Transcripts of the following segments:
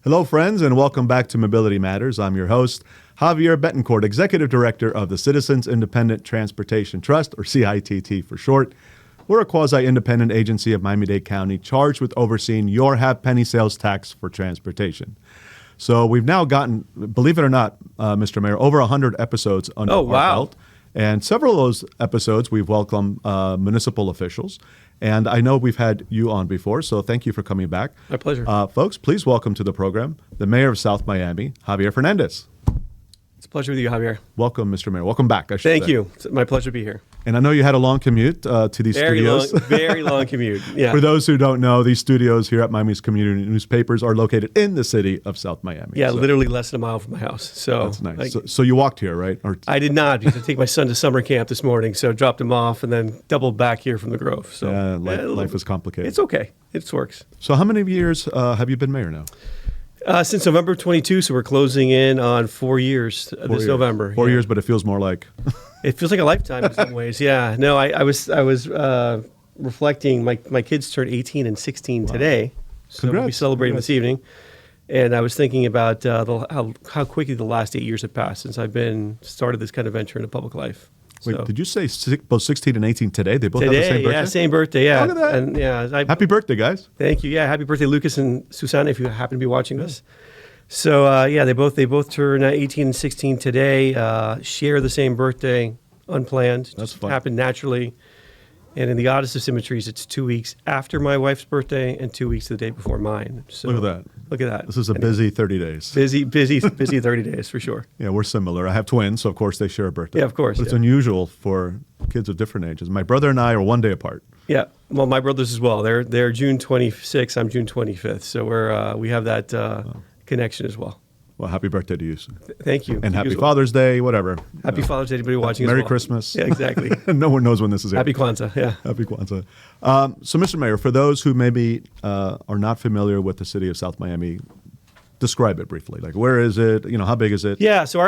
Hello, friends, and welcome back to Mobility Matters. I'm your host, Javier Betancourt, Executive Director of the Citizens Independent Transportation Trust, or CITT for short. We're a quasi-independent agency of Miami-Dade County charged with overseeing your half-penny sales tax for transportation. So we've now gotten, believe it or not, Mr. Mayor, over 100 episodes under our belt. And several of those episodes, we've welcomed municipal officials. And I know we've had you on before, so thank you for coming back. My pleasure. Folks, please welcome to the program the Mayor of South Miami, Javier Fernandez. It's a pleasure with you, Javier. Welcome, Mr. Mayor. Welcome back, I should say. Thank you. It's my pleasure to be here. And I know you had a long commute to these studios. Very long commute. Yeah. For those who don't know, these studios here at Miami's community newspapers are located in the city of South Miami. Yeah, so, literally less than a mile from my house. So that's nice. So you walked here, right? I did not, because I take my son to summer camp this morning, so dropped him off and then doubled back here from the Grove. So life is complicated. It's okay. It works. So how many years have you been mayor now? Since November 22, so we're closing in on 4 years November. 4 years, but it feels more like... It feels like a lifetime in some ways, yeah. No, I was reflecting, my kids turned 18 and 16 today, so Congrats. we'll be celebrating this evening. And I was thinking about how quickly the last 8 years have passed since I've started this kind of venture into public life. Wait, did you say both 16 and 18 today? They both have the same birthday? Yeah, same birthday, yeah. Look at that. And, happy birthday, guys. Thank you. Yeah, happy birthday, Lucas and Susanna, if you happen to be watching this. So, they both turn 18 and 16 today, share the same birthday, unplanned. That's fun. Happened naturally. And in the oddest of symmetries, it's 2 weeks after my wife's birthday and 2 weeks the day before mine. So look at that. Look at that. This is a busy 30 days. Busy 30 days for sure. Yeah, we're similar. I have twins, so of course they share a birthday. Yeah, of course. But it's unusual for kids of different ages. My brother and I are 1 day apart. Yeah, well, my brothers as well. They're June 26th. I'm June 25th. So we have that connection as well. Well, happy birthday to you. Thank you. And happy Father's Day, whatever. Happy Father's Day to anybody watching Merry as well. Christmas. Yeah, exactly. No one knows when this is. Happy Kwanzaa, yeah. Happy Kwanzaa. So, Mr. Mayor, for those who maybe are not familiar with the city of South Miami, describe it briefly. Like, where is it? How big is it? Yeah, so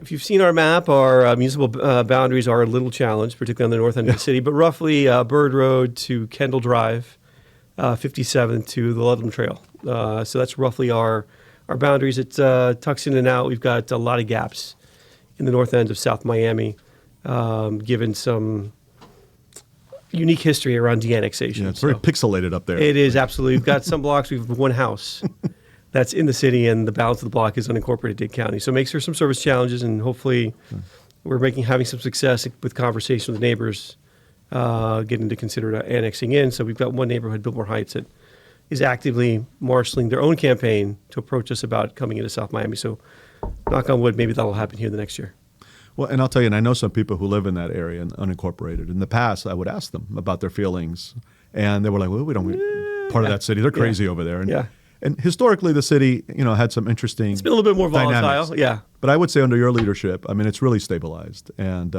if you've seen our map, our municipal boundaries are a little challenged, particularly on the north end of the city, but roughly Bird Road to Kendall Drive, 57th to the Ludlam Trail. So that's roughly our boundaries. It tucks in and out. We've got a lot of gaps in the north end of South Miami, given some unique history around de-annexation. Yeah, it's very pixelated up there. It is, absolutely. We've got some blocks, we have one house that's in the city, and the balance of the block is unincorporated Dade County. So it makes for some service challenges, and hopefully we're having some success with conversations with neighbors, getting to consider annexing in. So we've got one neighborhood, Biltmore Heights, that is actively marshaling their own campaign to approach us about coming into South Miami. So knock on wood, maybe that'll happen here the next year. Well, and I'll tell you, and I know some people who live in that area and unincorporated. In the past, I would ask them about their feelings, and they were like, well, we don't part of that city. They're crazy over there. And historically, the city, had some interesting It's been a little bit more volatile, dynamics. yeah. But I would say under your leadership, it's really stabilized, and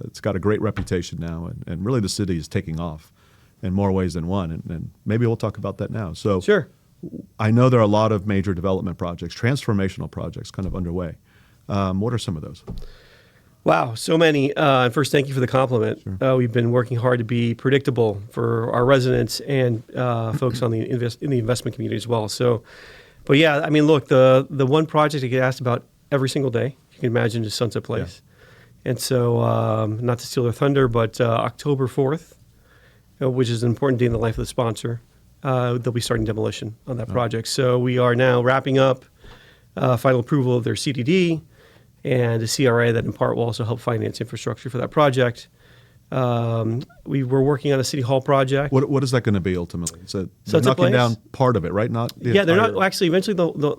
it's got a great reputation now, and really the city is taking off in more ways than one, and maybe we'll talk about that now. So sure. I know there are a lot of major development projects, transformational projects kind of underway. What are some of those? Wow, so many. And first, thank you for the compliment. Sure. We've been working hard to be predictable for our residents and folks in the investment community as well. So, but yeah, look, the one project I get asked about every single day, you can imagine, is Sunset Place. Yeah. And so, not to steal their thunder, but October 4th, which is an important day in the life of the sponsor, they'll be starting demolition on that project. So we are now wrapping up final approval of their CDD and a CRA that in part will also help finance infrastructure for that project. We were working on a City Hall project. What is that going to be ultimately? So they're Sunset knocking Place? down part of it, right? Not the they're entire... not actually. Eventually,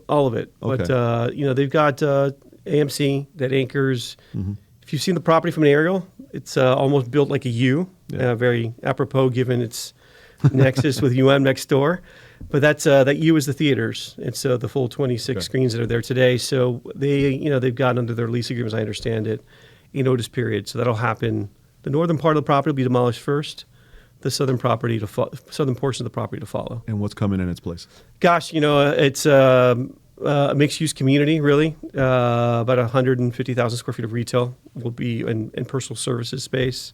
all of it. Okay. But they've got AMC that anchors. Mm-hmm. If you've seen the property from an aerial, it's almost built like a U. Yeah. Very apropos given its nexus with UM next door. But that U is the theaters, and so the full 26 screens that are there today. So they've got under their lease agreements, I understand it, a notice period. So that'll happen. The northern part of the property will be demolished first. The southern portion of the property to follow. And what's coming in its place? Gosh, it's a mixed-use community, really. About 150,000 square feet of retail will be in personal services space.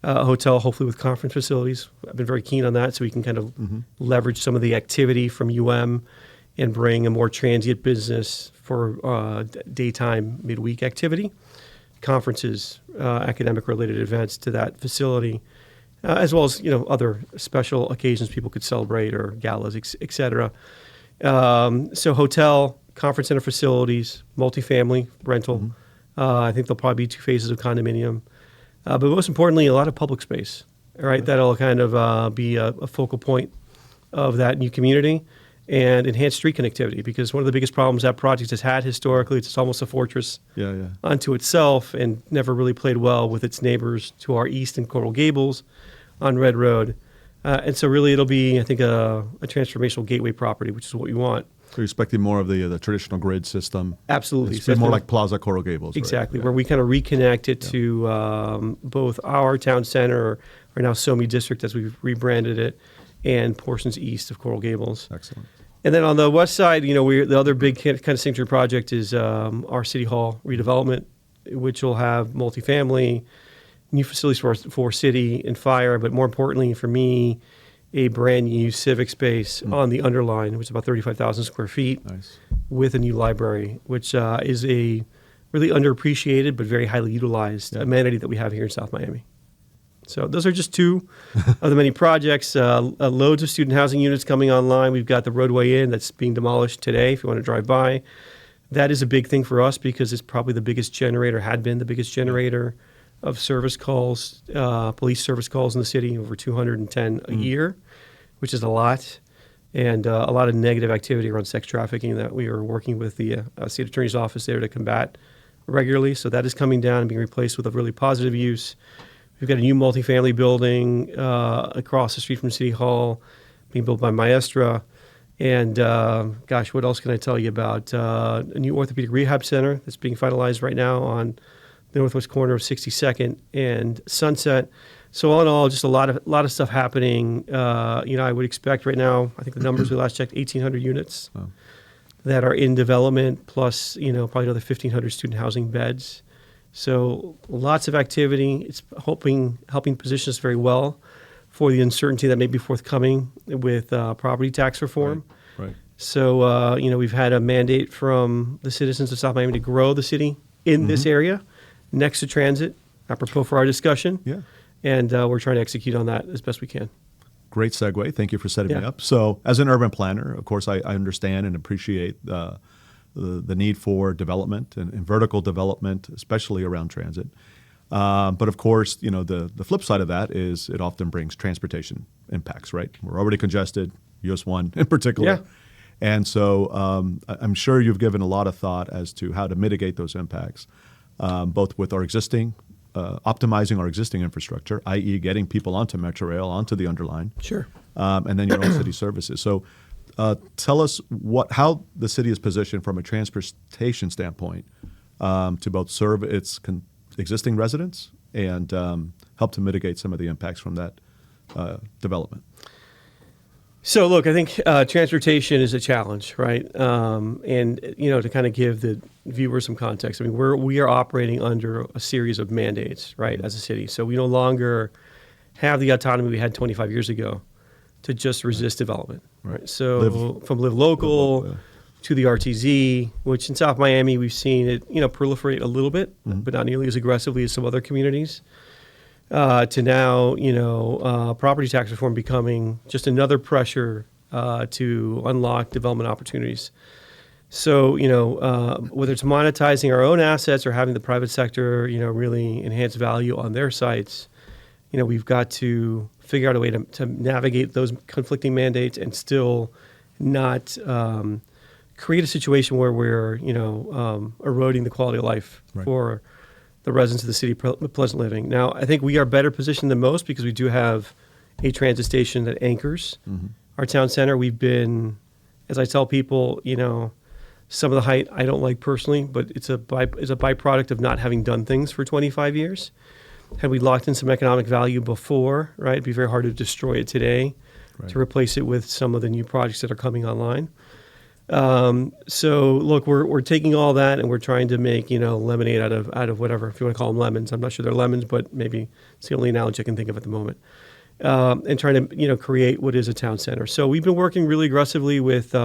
A hotel, hopefully with conference facilities. I've been very keen on that, so we can kind of leverage some of the activity from UM and bring a more transient business for daytime, midweek activity, conferences, academic-related events to that facility, as well as other special occasions people could celebrate or galas, et cetera. So hotel, conference center facilities, multifamily rental. I think there'll probably be 2 phases of condominium. But most importantly, a lot of public space, right? That'll kind of be a focal point of that new community, and enhanced street connectivity, because one of the biggest problems that project has had historically, it's almost a fortress unto itself and never really played well with its neighbors to our east in Coral Gables on Red Road. And so really it'll be, I think, a transformational gateway property, which is what we want. So you're expecting more of the traditional grid system. Absolutely. It's more like Plaza Coral Gables. Exactly, right? where we kind of reconnect it to both our town center, or now SoMe District as we've rebranded it, and portions east of Coral Gables. Excellent. And then on the west side, the other big kind of signature project is our City Hall redevelopment, which will have multifamily, new facilities for city and fire, but more importantly for me, a brand new civic space on the underline, which is about 35,000 square feet, with a new library, which is a really underappreciated but very highly utilized amenity that we have here in South Miami. So those are just 2 of the many projects. Loads of student housing units coming online. We've got the roadway in that's being demolished today if you want to drive by. That is a big thing for us because it's probably the biggest generator, had been the biggest generator of service calls, police service calls in the city, over 210 a year, which is a lot. And a lot of negative activity around sex trafficking that we are working with the state attorney's office there to combat regularly. So that is coming down and being replaced with a really positive use. We've got a new multifamily building across the street from City Hall being built by Maestra. And what else can I tell you about? A new orthopedic rehab center that's being finalized right now on the northwest corner of 62nd and Sunset. So all in all, just a lot of stuff happening. I would expect right now, I think the numbers we last checked, 1,800 units that are in development, plus probably another 1,500 student housing beds. So lots of activity. It's helping position us very well for the uncertainty that may be forthcoming with property tax reform. Right. So, we've had a mandate from the citizens of South Miami to grow the city in this area next to transit, apropos for our discussion. Yeah. And we're trying to execute on that as best we can. Great segue. Thank you for setting me up. So as an urban planner, of course, I understand and appreciate the need for development and vertical development, especially around transit. But of course, the flip side of that is it often brings transportation impacts, right? We're already congested, US 1 in particular. Yeah. And so I'm sure you've given a lot of thought as to how to mitigate those impacts, both with our optimizing our existing infrastructure, i.e. getting people onto Metro Rail, onto the underline. Sure. And then your own city services. So tell us how the city is positioned from a transportation standpoint to both serve its existing residents and help to mitigate some of the impacts from that development. So look, I think transportation is a challenge, right? And to kind of give the viewers some context, I mean, we are operating under a series of mandates, right, as a city. So we no longer have the autonomy we had 25 years ago to just resist development, right? So from Live Local to the RTZ, which in South Miami we've seen it, proliferate a little bit, but not nearly as aggressively as some other communities. To now, property tax reform becoming just another pressure to unlock development opportunities. So, whether it's monetizing our own assets or having the private sector, really enhance value on their sites, we've got to figure out a way to navigate those conflicting mandates and still not create a situation where we're, eroding the quality of life for the residents of the city, pleasant living. Now, I think we are better positioned than most because we do have a transit station that anchors our town center. We've been, as I tell people, some of the height I don't like personally, but it's a byproduct of not having done things for 25 years. Had we locked in some economic value before, right, it'd be very hard to destroy it today to replace it with some of the new projects that are coming online. So look, we're taking all that and we're trying to make, lemonade out of whatever, if you want to call them lemons. I'm not sure they're lemons, but maybe it's the only analogy I can think of at the moment. And trying to, create what is a town center. So we've been working really aggressively with,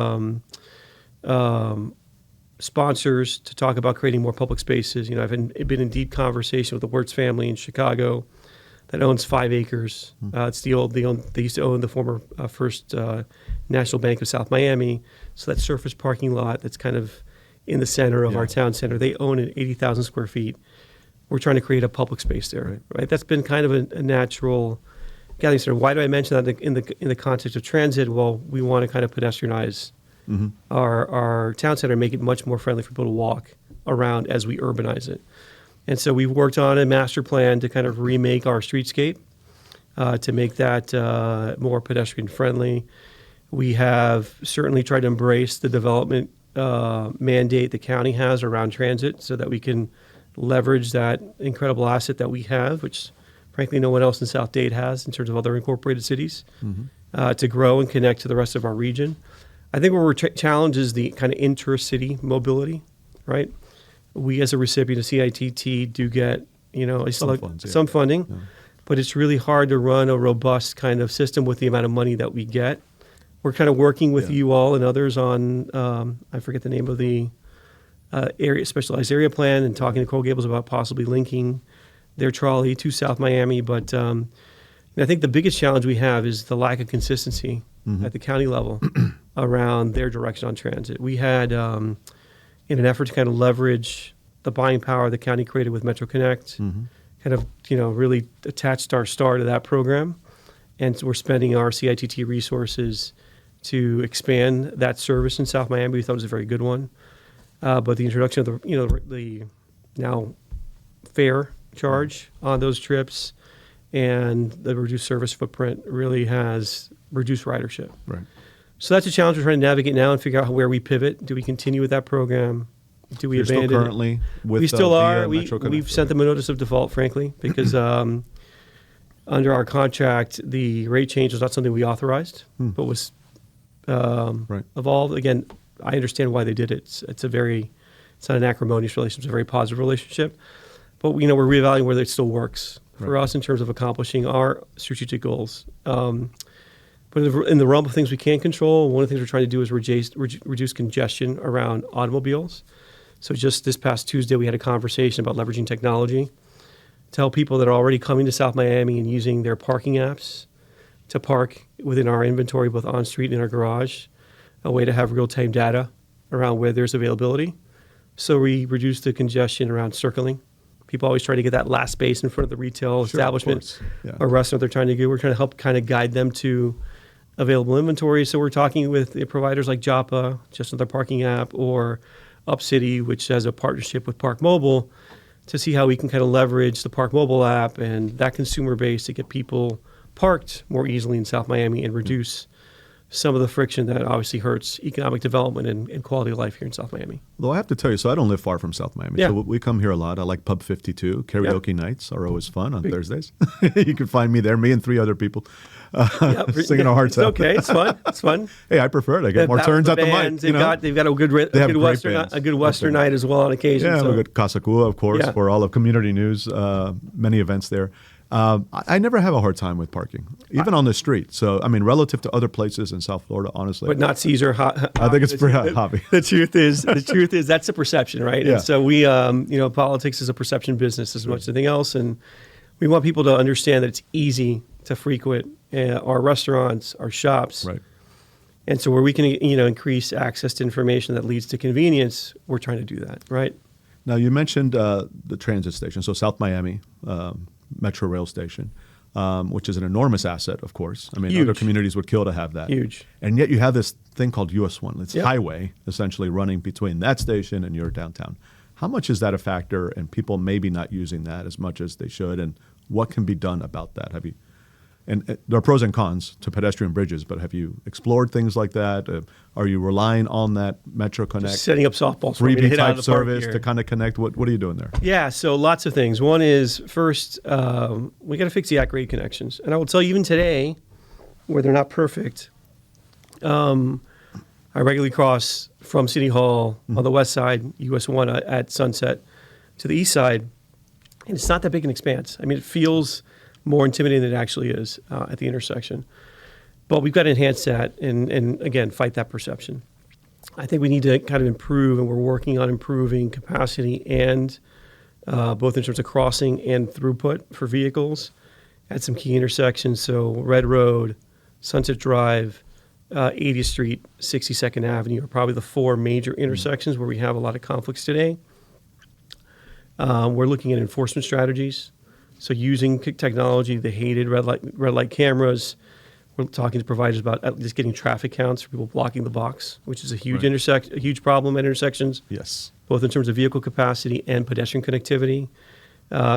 sponsors to talk about creating more public spaces. You know, I've been in deep conversation with the Wirtz family in Chicago that owns 5 acres. It's they used to own the former First National Bank of South Miami. So that surface parking lot that's kind of in the center of our town center, they own it, 80,000 square feet. We're trying to create a public space there, right? That's been kind of a natural gathering center. Why do I mention that in the context of transit? Well, we want to kind of pedestrianize our town center and make it much more friendly for people to walk around as we urbanize it. And so we've worked on a master plan to kind of remake our streetscape to make that more pedestrian friendly. We have certainly tried to embrace the development mandate the county has around transit so that we can leverage that incredible asset that we have, which frankly no one else in South Dade has in terms of other incorporated cities, to grow and connect to the rest of our region. I think where we're challenged is the kind of intercity mobility, right? We as a recipient of CITT do get, some funding, but it's really hard to run a robust kind of system with the amount of money that we get. We're kind of working with you all and others on, I forget the name of the specialized area plan, and talking to Coral Gables about possibly linking their trolley to South Miami. But I think the biggest challenge we have is the lack of consistency at the county level around their direction on transit. We had, in an effort to kind of leverage the buying power the county created with Metro Connect, kind of, really attached our star to that program. And so we're spending our CITT resources to expand that service in South Miami. We thought it was a very good one. But the introduction of the now fare charge on those trips and the reduced service footprint really has reduced ridership. Right. So that's a challenge we're trying to navigate now and figure out where we pivot. Do we continue with that program? Do we abandon still currently it? With we still are. Metro Connect, We've sent them a notice of default, frankly, because under our contract, the rate change was not something we authorized, but was evolved. Again, I understand why they did it. It's not an acrimonious relationship. It's a very positive relationship. But we're reevaluating whether it still works for us in terms of accomplishing our strategic goals. But in the realm of things we can't control, one of the things we're trying to do is reduce congestion around automobiles. So just this past Tuesday, we had a conversation about leveraging technology to help people that are already coming to South Miami and using their parking apps to park within our inventory, both on street and in our garage, a way to have real-time data around where there's availability. So we reduce the congestion around circling. People always try to get that last space in front of the retail establishment or restaurant they're trying to do. We're trying to help kind of guide them to available inventory. So we're talking with the providers like Joppa, just another parking app, or UpCity, which has a partnership with Park Mobile, to see how we can kind of leverage the Park Mobile app and that consumer base to get people parked more easily in South Miami and reduce some of the friction that obviously hurts economic development and quality of life here in South Miami. Though I have to tell you, so I don't live far from South Miami. So we come here a lot. I like Pub 52. Karaoke nights are always fun on Thursdays. You can find me there, me and 3 other people singing our hearts out. Okay, it's fun. It's fun. Hey, I prefer it. I get more turns at the mic. They've got a good Western night as well on occasion. Yeah, we got Kasakua, of course, for all of community news, many events there. I never have a hard time with parking, even on the street. So, I mean, relative to other places in South Florida, honestly. But not Caesar. I think it's pretty hobby. The truth is that's a perception, right? Yeah. And so we, politics is a perception business as much as anything else. And we want people to understand that it's easy to frequent our restaurants, our shops. Right. And so where we can, increase access to information that leads to convenience, we're trying to do that, right? Now, you mentioned the transit station. So South Miami, Metro Rail Station, which is an enormous asset, of course. I mean, other communities would kill to have that. Huge. And yet you have this thing called US 1. It's highway, essentially, running between that station and your downtown. How much is that a factor, and people maybe not using that as much as they should, and what can be done about that? And there are pros and cons to pedestrian bridges, but have you explored things like that? Are you relying on that Metro Connect? Just setting up softballs for me to hit out of the park service to kind of connect? What are you doing there? Yeah, so lots of things. One is, first, we got to fix the at-grade connections. And I will tell you, even today, where they're not perfect, I regularly cross from City Hall on the west side, US 1 at Sunset, to the east side, and it's not that big an expanse. I mean, it feels more intimidating than it actually is at the intersection. But we've got to enhance that and again, fight that perception. I think we need to kind of improve, and we're working on improving capacity and both in terms of crossing and throughput for vehicles at some key intersections. So Red Road, Sunset Drive, 80th Street, 62nd Avenue are probably the four major intersections where we have a lot of conflicts today. We're looking at enforcement strategies. So using technology, the hated red light cameras. We're talking to providers about at least getting traffic counts for people blocking the box, which is a huge a huge problem at intersections. Yes. Both in terms of vehicle capacity and pedestrian connectivity.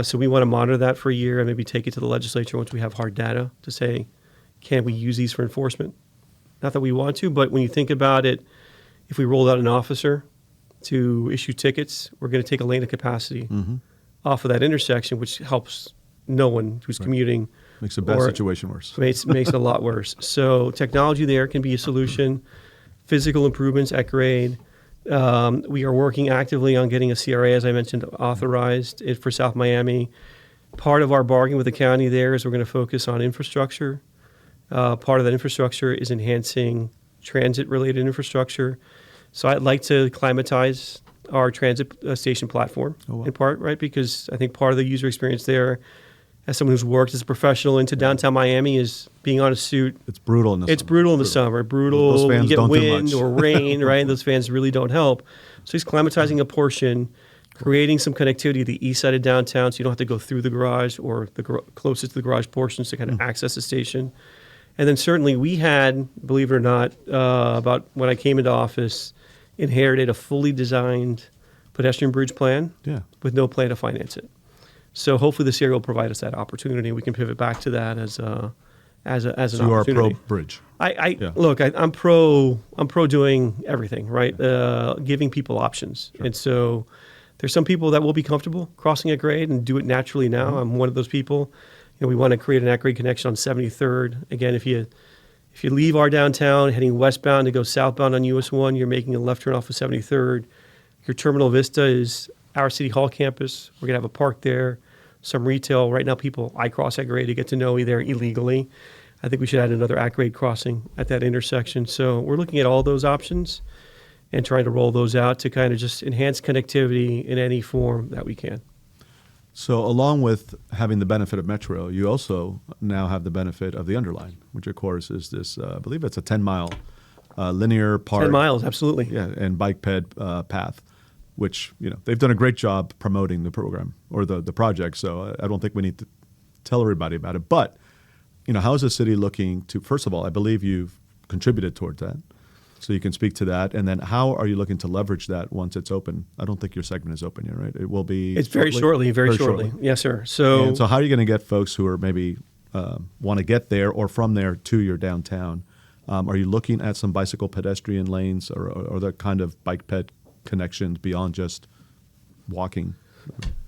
So we want to monitor that for a year and maybe take it to the legislature once we have hard data to say, can we use these for enforcement? Not that we want to, but when you think about it, if we rolled out an officer to issue tickets, we're going to take a lane of capacity off of that intersection, which helps no one who's commuting. Makes a bad situation worse. Makes it a lot worse. So technology there can be a solution. Physical improvements at grade. We are working actively on getting a CRA, as I mentioned, authorized for South Miami. Part of our bargain with the county there is we're going to focus on infrastructure. Part of that infrastructure is enhancing transit-related infrastructure. So I'd like to climatize our transit station platform in part, right? Because I think part of the user experience there, as someone who's worked as a professional into downtown Miami, is being on a suit. It's brutal in the summer. It's brutal in the summer. Brutal. Those fans you get don't do wind much. or rain, right? Those fans really don't help. So he's climatizing a portion, creating some connectivity to the east side of downtown, so you don't have to go through the garage or the closest to the garage portions to kind of access the station. And then certainly we had, believe it or not, about when I came into office, inherited a fully designed pedestrian bridge plan with no plan to finance it. So hopefully this year will provide us that opportunity. We can pivot back to that as an opportunity. So you are pro bridge. Look, I'm pro doing everything, right? Giving people options. Sure. And so there's some people that will be comfortable crossing at grade and do it naturally now. I'm one of those people. You know, we want to create an at-grade connection on 73rd. Again, if you leave our downtown heading westbound to go southbound on US 1, you're making a left turn off of 73rd. Your terminal vista is our City Hall campus. We're going to have a park there, some retail. Right now, I cross at grade to get to know me there illegally. I think we should add another at-grade crossing at that intersection. So we're looking at all those options and trying to roll those out to kind of just enhance connectivity in any form that we can. So along with having the benefit of Metro, you also now have the benefit of the Underline, which of course is this, I believe it's a 10-mile linear park. 10 miles, absolutely. Yeah, and bike ped path, which, you know, they've done a great job promoting the program or the project. So I don't think we need to tell everybody about it. But, you know, how is the city looking to, first of all, I believe you've contributed towards that. So you can speak to that. And then how are you looking to leverage that once it's open? I don't think your segment is open yet, right? It will be. It's very shortly. Yes, sir. So how are you going to get folks who are maybe want to get there or from there to your downtown? Are you looking at some bicycle pedestrian lanes or the kind of bike ped connections beyond just walking?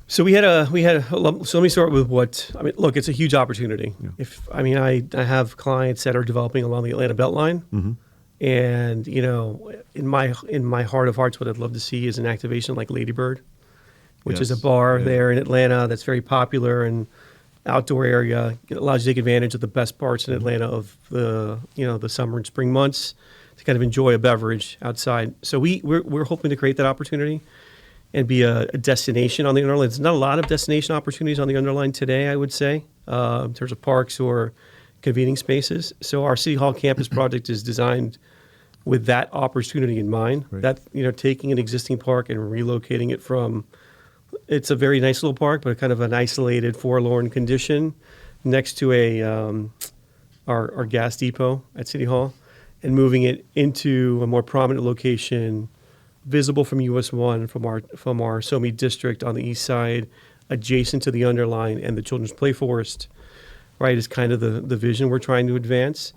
So so let me start with look, it's a huge opportunity. Yeah. I have clients that are developing along the Atlanta Beltline. Mm-hmm. And, you know, in my heart of hearts, what I'd love to see is an activation like Lady Bird, which is a bar there in Atlanta that's very popular and outdoor area. It allows you to take advantage of the best parts in Atlanta of the summer and spring months to kind of enjoy a beverage outside. So we're hoping to create that opportunity and be a destination on the Underline. There's not a lot of destination opportunities on the Underline today, I would say, in terms of parks or convening spaces. So our City Hall campus project is designed with that opportunity in mind. Right. That, you know, taking an existing park and relocating it from, it's a very nice little park, but kind of an isolated, forlorn condition next to our gas depot at City Hall, and moving it into a more prominent location, visible from US 1, from our SoMe district on the east side, adjacent to the Underline and the Children's Play Forest. Right, is kind of the vision we're trying to advance,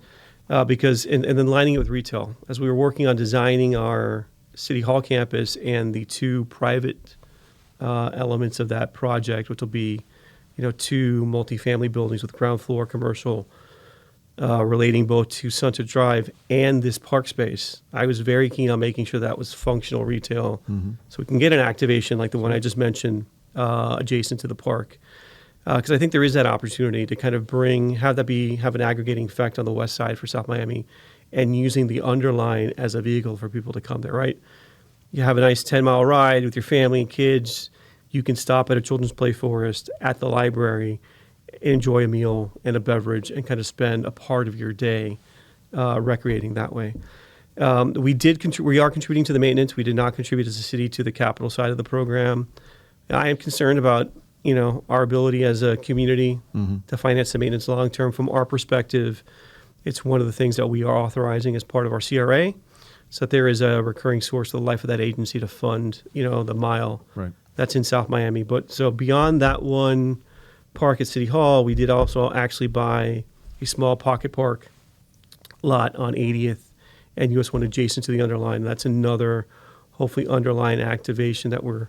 because and then lining it with retail. As we were working on designing our City Hall campus and the two private elements of that project, which will be, you know, two multifamily buildings with ground floor commercial, relating both to Sunset Drive and this park space. I was very keen on making sure that was functional retail, so we can get an activation like the one I just mentioned adjacent to the park. Because I think there is that opportunity to kind of have an aggregating effect on the west side for South Miami and using the underline as a vehicle for people to come there, right? You have a nice 10-mile ride with your family and kids. You can stop at a children's play forest, at the library, enjoy a meal and a beverage, and kind of spend a part of your day recreating that way. We are contributing to the maintenance. We did not contribute as a city to the capital side of the program. I am concerned about our ability as a community to finance the maintenance long term. From our perspective, it's one of the things that we are authorizing as part of our CRA, so that there is a recurring source of the life of that agency to fund the mile that's in South Miami. But so beyond that one park at City Hall, we did also actually buy a small pocket park lot on 80th and US 1 adjacent to the underline. That's another hopefully underline activation that we're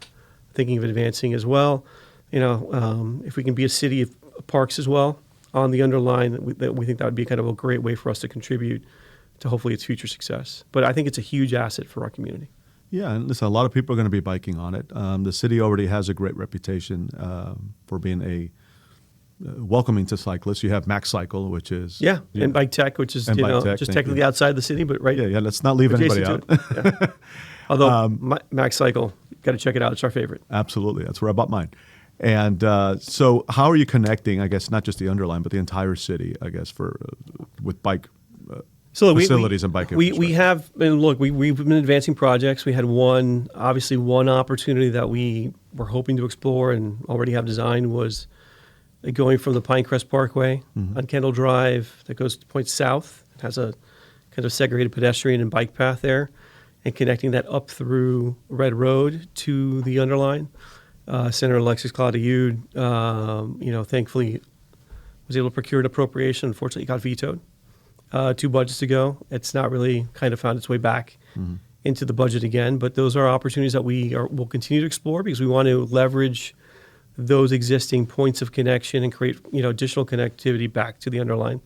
thinking of advancing as well. If we can be a city of parks as well on the underline, we think that would be kind of a great way for us to contribute to hopefully its future success. But I think it's a huge asset for our community. Yeah, and listen, a lot of people are going to be biking on it. The city already has a great reputation for being welcoming to cyclists. You have Max Cycle, which is and Bike Tech, which is just technically outside the city, but right. Yeah. Let's not leave anybody out. Although Max Cycle, got to check it out. It's our favorite. Absolutely, that's where I bought mine. And so, how are you connecting? I guess not just the underline, but the entire city. I guess with bike. Facilities and bike infrastructure. We have, and look, we've been advancing projects. We had one opportunity that we were hoping to explore and already have designed was going from the Pinecrest Parkway on Kendall Drive that goes to point south. It has a kind of segregated pedestrian and bike path there, and connecting that up through Red Road to the underline. Senator Alexis Claudiud, thankfully was able to procure an appropriation. Unfortunately, it got vetoed 2 budgets ago. It's not really kind of found its way back into the budget again, but those are opportunities that we'll continue to explore because we want to leverage those existing points of connection and create additional connectivity back to the underline.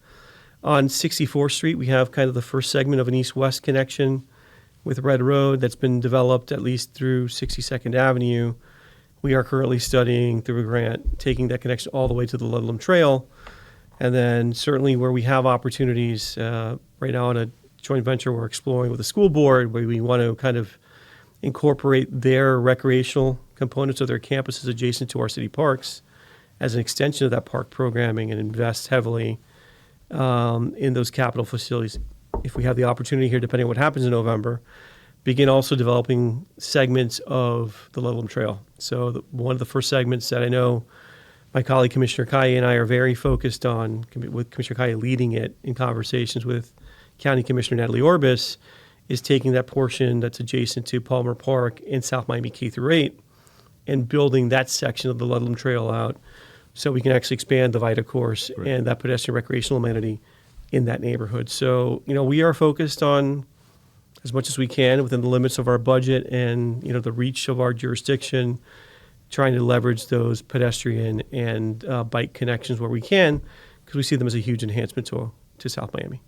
On 64th Street, we have kind of the first segment of an east-west connection with Red Road that's been developed at least through 62nd Avenue. We are currently studying through a grant, taking that connection all the way to the Ludlam Trail. And then certainly where we have opportunities right now in a joint venture we're exploring with the school board where we want to kind of incorporate their recreational components of their campuses adjacent to our city parks as an extension of that park programming and invest heavily in those capital facilities. If we have the opportunity here, depending on what happens in November, begin also developing segments of the Ludlam Trail. So one of the first segments that I know my colleague Commissioner Kaye and I are very focused on, with Commissioner Kaye leading it in conversations with County Commissioner Natalie Orbis, is taking that portion that's adjacent to Palmer Park in South Miami K-8 and building that section of the Ludlam Trail out so we can actually expand the VITA course and that pedestrian recreational amenity in that neighborhood. So, we are focused on as much as we can within the limits of our budget and, the reach of our jurisdiction, trying to leverage those pedestrian and bike connections where we can, because we see them as a huge enhancement to South Miami.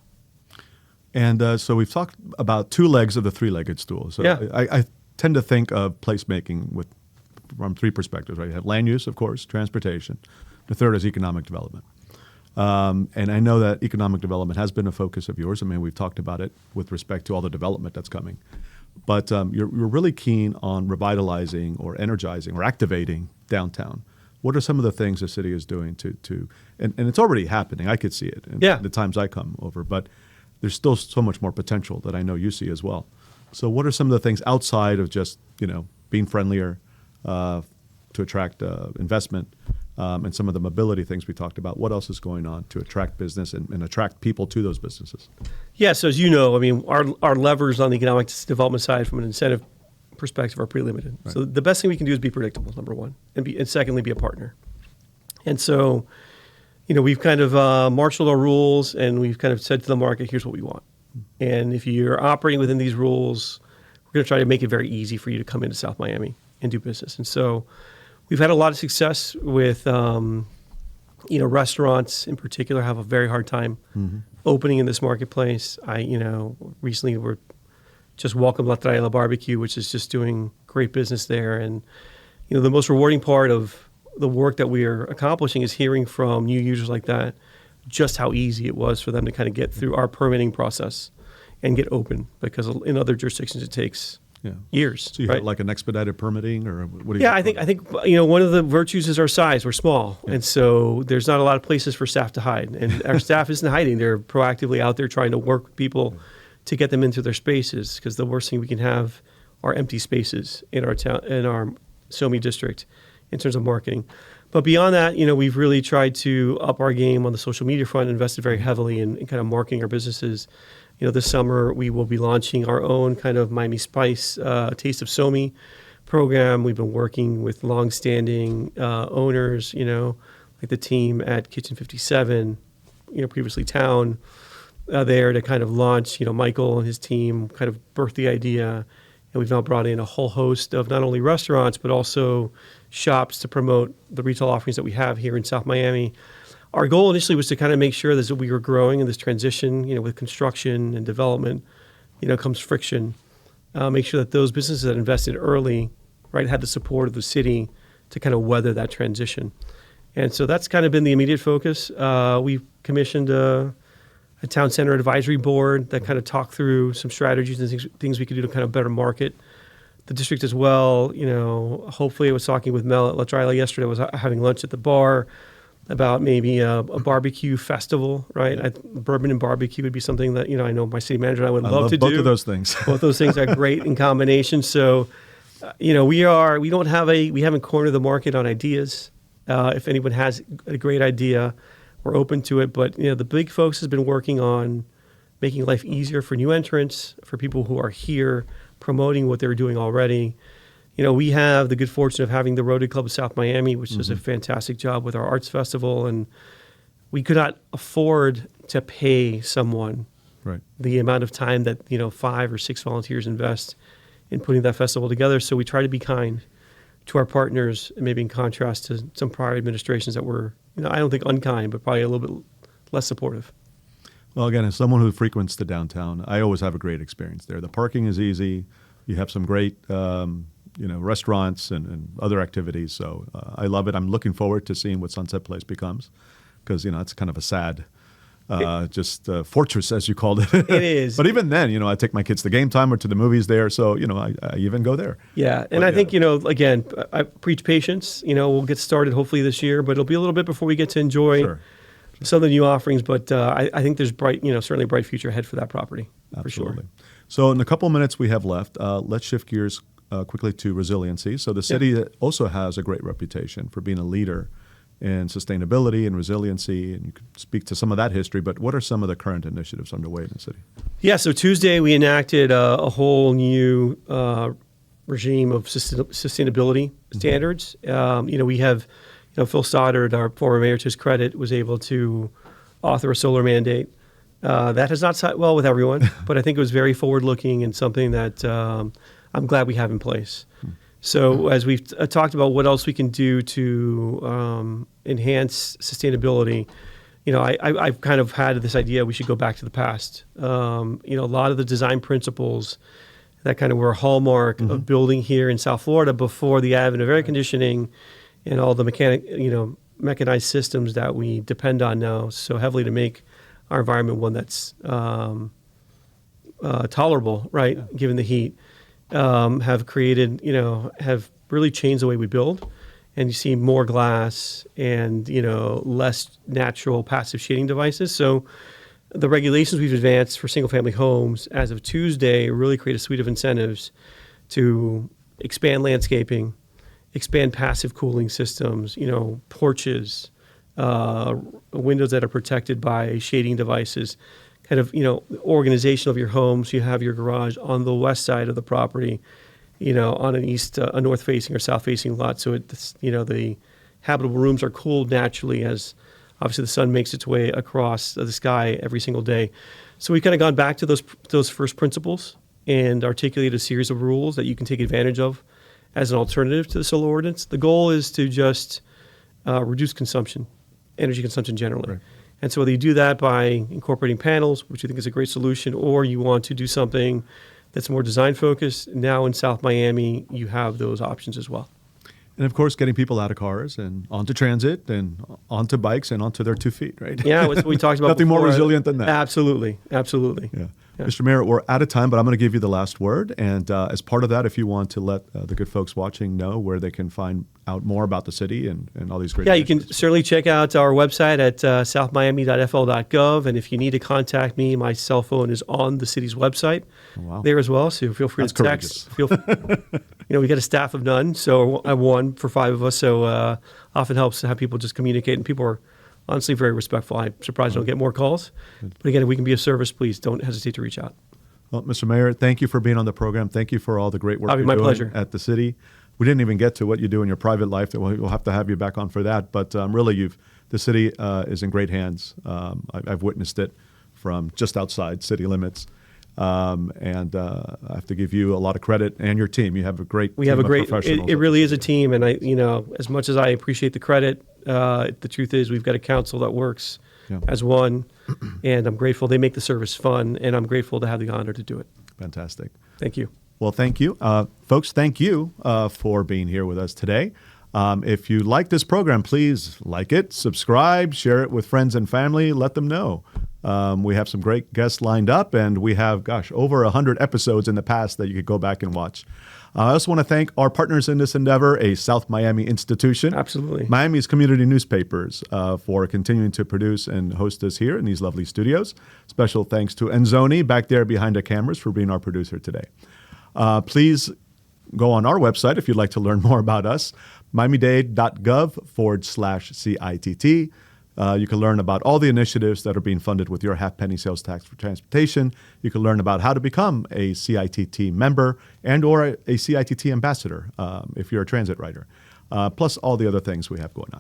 And so we've talked about 2 legs of the 3-legged stool. So I tend to think of placemaking from 3 perspectives, right? You have land use, of course, transportation. The third is economic development. And I know that economic development has been a focus of yours. I mean, we've talked about it with respect to all the development that's coming. But you're really keen on revitalizing or energizing or activating downtown. What are some of the things the city is doing and it's already happening. I could see it in the times I come over, but there's still so much more potential that I know you see as well. So what are some of the things outside of just, being friendlier to attract investment and some of the mobility things we talked about? What else is going on to attract business and attract people to those businesses? Yeah, so as you know, I mean, our levers on the economic development side from an incentive perspective are pretty limited. Right. So the best thing we can do is be predictable, number one, and secondly, be a partner. And so, we've kind of marshaled our rules and we've kind of said to the market, here's what we want. And if you're operating within these rules, we're going to try to make it very easy for you to come into South Miami and do business. And so we've had a lot of success with, restaurants in particular have a very hard time opening in this marketplace. Recently we're just welcomed La Traila Barbecue, which is just doing great business there. And, the most rewarding part of the work that we are accomplishing is hearing from new users like that, just how easy it was for them to kind of get through our permitting process. and get open, because in other jurisdictions it takes years. So you right? have like an expedited permitting, or what do you? Yeah, I think one of the virtues is our size. We're small, and so there's not a lot of places for staff to hide, and our staff isn't hiding. They're proactively out there trying to work with people to get them into their spaces, because the worst thing we can have are empty spaces in our town, in our SoMe district, in terms of marketing. But beyond that, we've really tried to up our game on the social media front, invested very heavily in kind of marketing our businesses. This summer we will be launching our own kind of Miami Spice Taste of SoMe program. We've been working with longstanding owners, like the team at Kitchen 57, previously Town, there to kind of launch. Michael and his team kind of birthed the idea, and we've now brought in a whole host of not only restaurants but also shops to promote the retail offerings that we have here in South Miami. Our goal initially was to kind of make sure that we were growing in this transition, with construction and development, comes friction. Make sure that those businesses that invested early, right, had the support of the city to kind of weather that transition. And so that's kind of been the immediate focus. We've commissioned a town center advisory board that kind of talked through some strategies and things we could do to kind of better market the district as well. Hopefully I was talking with Mel at La Trila yesterday. I was having lunch at the bar about maybe a barbecue festival, right? Bourbon and barbecue would be something that, I know my city manager and I would love to do. Both of those things. Both those things are great in combination. So, we haven't cornered the market on ideas. If anyone has a great idea, we're open to it. But, the big focus has been working on making life easier for new entrants, for people who are here, promoting what they're doing already. We have the good fortune of having the Rotary Club of South Miami, which does a fantastic job with our arts festival, and we could not afford to pay someone the amount of time that 5 or 6 volunteers invest in putting that festival together. So we try to be kind to our partners, maybe in contrast to some prior administrations that were, I don't think unkind, but probably a little bit less supportive. Well, again, as someone who frequents the downtown, I always have a great experience there. The parking is easy. You have some great restaurants and other activities. So I love it. I'm looking forward to seeing what Sunset Place becomes, because, it's kind of a sad, fortress, as you called it. It is. But even then, I take my kids to game time or to the movies there. So, I even go there. Yeah. And I think, again, I preach patience. We'll get started hopefully this year, but it'll be a little bit before we get to enjoy some of the new offerings. But I think there's certainly a bright future ahead for that property. Absolutely. For sure. So in the couple minutes we have left, let's shift gears quickly to resiliency. So the city also has a great reputation for being a leader in sustainability and resiliency, and you could speak to some of that history, but what are some of the current initiatives underway in the city? Yeah, so Tuesday we enacted a whole new regime of sustainability standards. We have, Phil Stoddard, our former mayor, to his credit, was able to author a solar mandate. That has not sat well with everyone, but I think it was very forward-looking and something that I'm glad we have in place. So as we've talked about what else we can do to enhance sustainability, I've kind of had this idea we should go back to the past. A lot of the design principles that kind of were a hallmark of building here in South Florida before the advent of air conditioning and all the mechanized systems that we depend on now so heavily to make our environment one that's tolerable, right, given the heat. Have created, have really changed the way we build. And you see more glass and, less natural passive shading devices. So the regulations we've advanced for single-family homes as of Tuesday really create a suite of incentives to expand landscaping, expand passive cooling systems, porches, windows that are protected by shading devices, kind of, organization of your home. So you have your garage on the west side of the property, on a north-facing or south-facing lot. So it's, the habitable rooms are cooled naturally as obviously the sun makes its way across the sky every single day. So we've kind of gone back to those first principles and articulated a series of rules that you can take advantage of as an alternative to the solar ordinance. The goal is to just reduce energy consumption generally. Right. And so whether you do that by incorporating panels, which I think is a great solution, or you want to do something that's more design-focused, now in South Miami, you have those options as well. And, of course, getting people out of cars and onto transit and onto bikes and onto their 2 feet, right? Yeah, what we talked about Nothing before. more resilient than that. Absolutely, absolutely. Yeah. Mr. Mayor, we're out of time, but I'm going to give you the last word. And as part of that, if you want to let the good folks watching know where they can find out more about the city and all these great Yeah, you can initiatives. certainly check out our website at southmiami.fl.gov. And if you need to contact me, my cell phone is on the city's website there as well. So feel free That's to text. We got a staff of none, so I have one for 5 of us. So often helps to have people just communicate, and people are honestly very respectful. I'm surprised I don't get more calls. But again, if we can be of service, please don't hesitate to reach out. Well, Mr. Mayor, thank you for being on the program. Thank you for all the great work Bobby, you're my doing pleasure. at the city. We didn't even get to what you do in your private life. We'll have to have you back on for that. But really, the city is in great hands. I've witnessed it from just outside city limits. And I have to give you a lot of credit and your team. You have a great team of professionals. It really is a team. And as much as I appreciate the credit, the truth is we've got a council that works as one. And I'm grateful they make the service fun. And I'm grateful to have the honor to do it. Fantastic. Thank you. Well, thank you. Folks, thank you for being here with us today. If you like this program, please like it, subscribe, share it with friends and family, let them know. We have some great guests lined up, and we have, over 100 episodes in the past that you could go back and watch. I also want to thank our partners in this endeavor, a South Miami institution. Absolutely. Miami's community newspapers for continuing to produce and host us here in these lovely studios. Special thanks to Enzoni back there behind the cameras for being our producer today. Please go on our website if you'd like to learn more about us, miamidade.gov/CITT. You can learn about all the initiatives that are being funded with your half-penny sales tax for transportation. You can learn about how to become a CITT member and or a CITT ambassador if you're a transit rider, plus all the other things we have going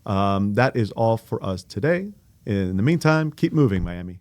on. That is all for us today. In the meantime, keep moving, Miami.